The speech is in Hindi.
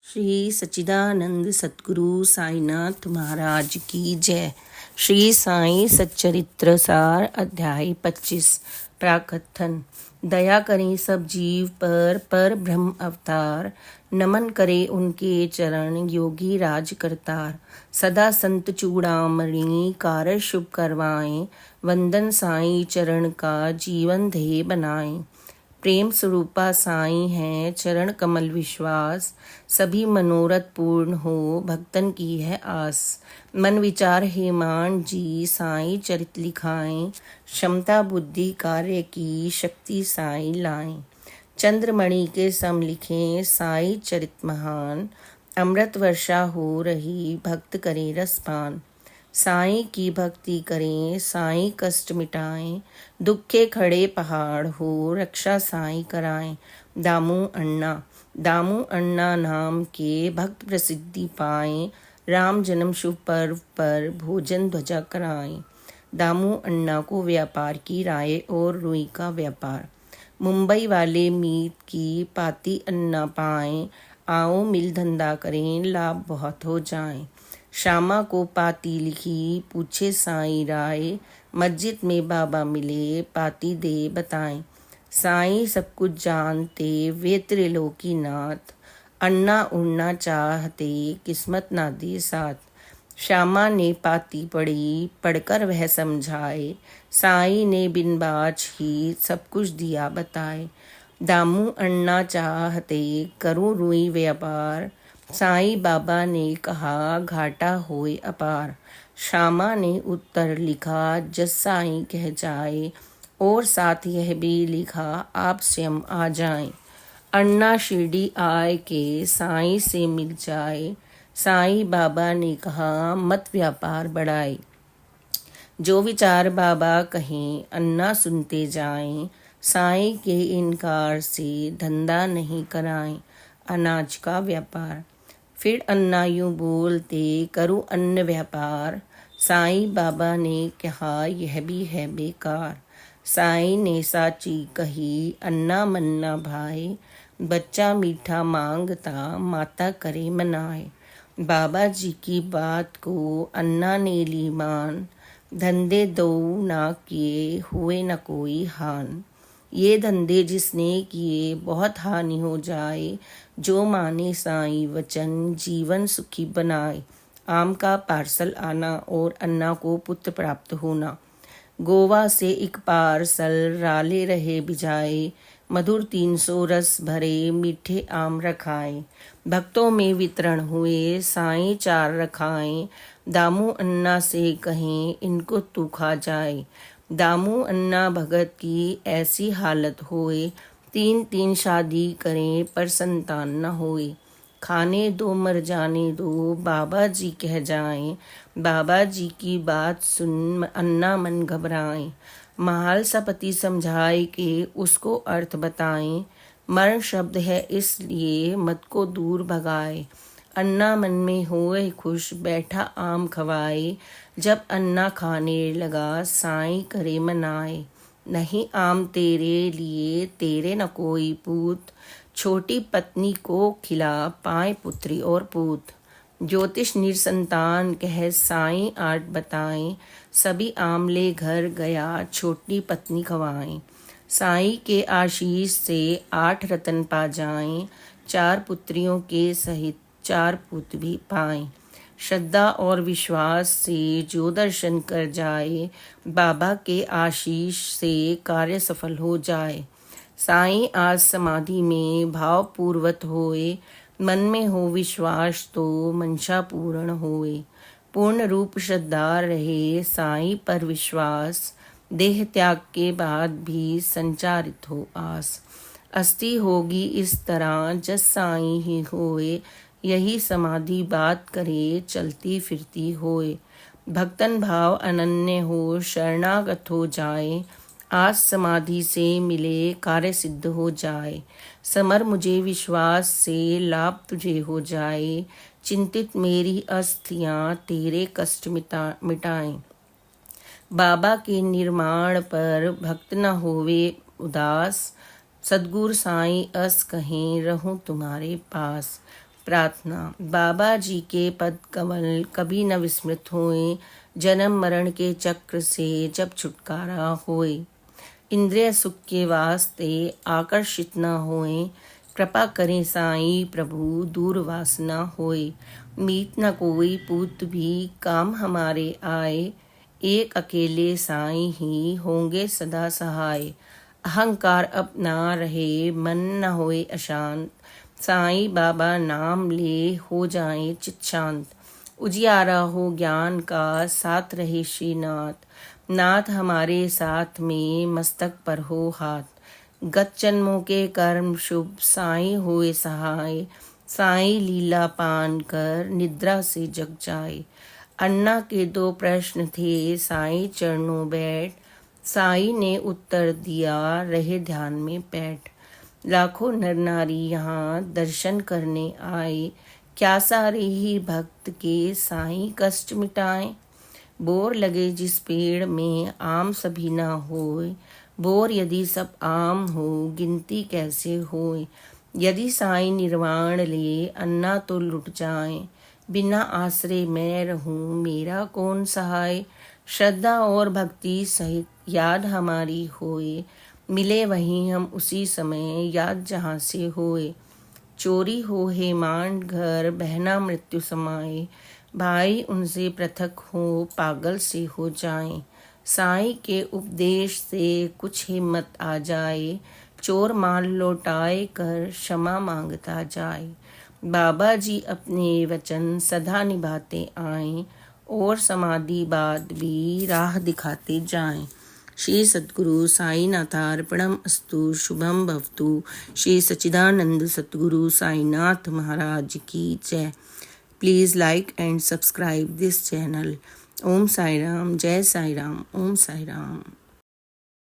श्री सच्चिदानंद सतगुरु साईनाथ महाराज की जय। श्री साईं सच्चरित्र सार अध्याय 25। प्राकथन। दया करें सब जीव पर ब्रह्म अवतार, नमन करे उनके चरण योगी राज करतार। सदा संत चूड़ामणि कार शुभ करवाएं, वंदन साईं चरण का जीवन ध्येय बनाएं। प्रेम स्वरूपा साईं है चरण कमल विश्वास, सभी मनोरथ पूर्ण हो भक्तन की है आस। मन विचार हेमान जी साईं चरित लिखाएं, क्षमता बुद्धि कार्य की शक्ति साईं लाएं। चंद्रमणि के सम लिखें साईं चरित महान, अमृत वर्षा हो रही भक्त करें रसपान। साईं की भक्ति करें साईं कष्ट मिटाएं, दुख के खड़े पहाड़ हो रक्षा साईं कराएं। दामू अन्ना नाम के भक्त प्रसिद्धि पाएं, राम जन्म शुभ पर्व पर भोजन ध्वजा कराएं। दामू अन्ना को व्यापार की राय और रुई का व्यापार। मुंबई वाले मीत की पाती अन्ना पाएं, आओ मिल धंधा करें लाभ बहुत हो जाएं। श्यामा को पाती लिखी पूछे साईं राय, मस्जिद में बाबा मिले पाती दे बताएं। साईं सब कुछ जानते वे त्रिलोकी नाथ, अन्ना उड़ना चाहते किस्मत ना दे साथ। श्यामा ने पाती पढ़ी पढ़कर वह समझाए, साईं ने बिन बाज ही सब कुछ दिया बताए। दामू अन्ना चाहते करूं रुई व्यापार, साईं बाबा ने कहा घाटा होए अपार। श्यामा ने उत्तर लिखा जस साईं कह जाए, और साथ यह भी लिखा आप स्वयं आ जाएं। अन्ना शिरडी आए के साईं से मिल जाए, साईं बाबा ने कहा मत व्यापार बढ़ाए। जो विचार बाबा कहें अन्ना सुनते जाएं, साईं के इनकार से धंधा नहीं कराएं। अनाज का व्यापार। फिर अन्ना यूं बोलते करूं अन्न व्यापार, साईं बाबा ने कहा यह भी है बेकार। साईं ने साची कही अन्ना मन्ना भाई, बच्चा मीठा मांगता माता करे मनाए। बाबा जी की बात को अन्ना ने ली मान, धंधे दो ना किए हुए न कोई हान। ये धंधे जिसने किए बहुत हानि हो जाए, जो माने साईं वचन जीवन सुखी बनाए। आम का पार्सल आना और अन्ना को पुत्र प्राप्त होना। गोवा से एक पार्सल राले रहे बिजाए, मधुर 300 रस भरे मीठे आम रखाए। भक्तों में वितरण हुए साईं 4 रखाएं, दामू अन्ना से कहें इनको तू खा जाए। दामू अन्ना भगत की ऐसी हालत होए, 3 शादी करें पर संतान न होए। खाने दो मर जाने दो बाबा जी कह जाएं, बाबा जी की बात सुन अन्ना मन घबराएं। महाल सपति समझाए के उसको अर्थ बताएं, मरण शब्द है इसलिए मत को दूर भगाए। अन्ना मन में होए खुश बैठा आम खवाए, जब अन्ना खाने लगा साईं करे मनाए। नहीं आम तेरे लिए तेरे न कोई पूत, छोटी पत्नी को खिला पाए पुत्री और पूत। ज्योतिष निरसंतान कह साईं 8 बताएं, सभी आमले घर गया छोटी पत्नी खवाएं। साईं के आशीष से 8 रतन पा जाएं, 4 पुत्रियों के सहित 4 पुत्र भी पाएं। श्रद्धा और विश्वास से जो दर्शन कर जाए, बाबा के आशीष से कार्य सफल हो जाए। साईं आज समाधि में भाव पूर्वत होए, मन में हो विश्वास तो मनसा पूर्ण होए। पूर्ण रूप श्रद्धा रहे साईं पर विश्वास, देह त्याग के बाद भी संचारित हो आस। अस्थि होगी इस तरह जस साईं ही होए, यही समाधि बात करे चलती फिरती होए। भक्तन भाव अनन्य हो शरणागत हो जाए, आज समाधि से मिले कार्य सिद्ध हो जाए। समर मुझे विश्वास से लाभ तुझे हो जाए, चिंतित मेरी अस्थियां तेरे कष्ट मिटाएं। बाबा के निर्माण पर भक्त न होवे उदास, सद्गुरु साईं अस कहें रहूं तुम्हारे पास। प्रार्थना। बाबा जी के पद कमल कभी न विस्मृत होए, जन्म मरण के चक्र से जब छुटकारा होए। इंद्रिय सुख के वास्ते आकर्षित न होए, कृपा करें साईं प्रभु दूर वासना होए। मीत न कोई पूत भी काम हमारे आए, एक अकेले साईं ही होंगे सदा सहाय। अहंकार अब ना रहे, मन न होए अशांत, साईं बाबा नाम ले हो जाए चित शांत। उजियारा हो ज्ञान का साथ रहे श्रीनाथ, नाथ हमारे साथ में मस्तक पर हो हाथ। गत जन्मों के कर्म शुभ साईं होए सहाय, साईं लीला पान कर निद्रा से जग जाए। अन्ना के 2 प्रश्न थे साईं चरणों बैठ, साईं ने उत्तर दिया रहे ध्यान में बैठ। लाखों नर नारी यहाँ दर्शन करने आए, क्या सारे ही भक्त के साईं कष्ट मिटाएं। बोर लगे जिस पेड़ में आम सभी ना होए, बोर यदि सब आम हो गिनती कैसे होए। यदि साईं निर्वाण ले अन्ना तो लुट जाए, बिना आश्रय मैं रहूं मेरा कौन सहाय। श्रद्धा और भक्ति सहित याद हमारी होए, मिले वहीं हम उसी समय याद जहाँ से होए। चोरी हो हेमांड घर बहना मृत्यु समाए, भाई उनसे पृथक हो पागल से हो जाएं। साईं के उपदेश से कुछ हिम्मत आ जाए, चोर माल लौटाए कर क्षमा मांगता जाए। बाबा जी अपने वचन सदा निभाते आए, और समाधि बाद भी राह दिखाते जाएं। श्री सद्गुरु साईनाथार्पणम अस्तु। शुभम भवतु। श्री सच्चिदानंद सद्गुरु साईनाथ महाराज की जय। Please like and subscribe this channel. Om Sai Ram, जय साई राम, ओम साई राम।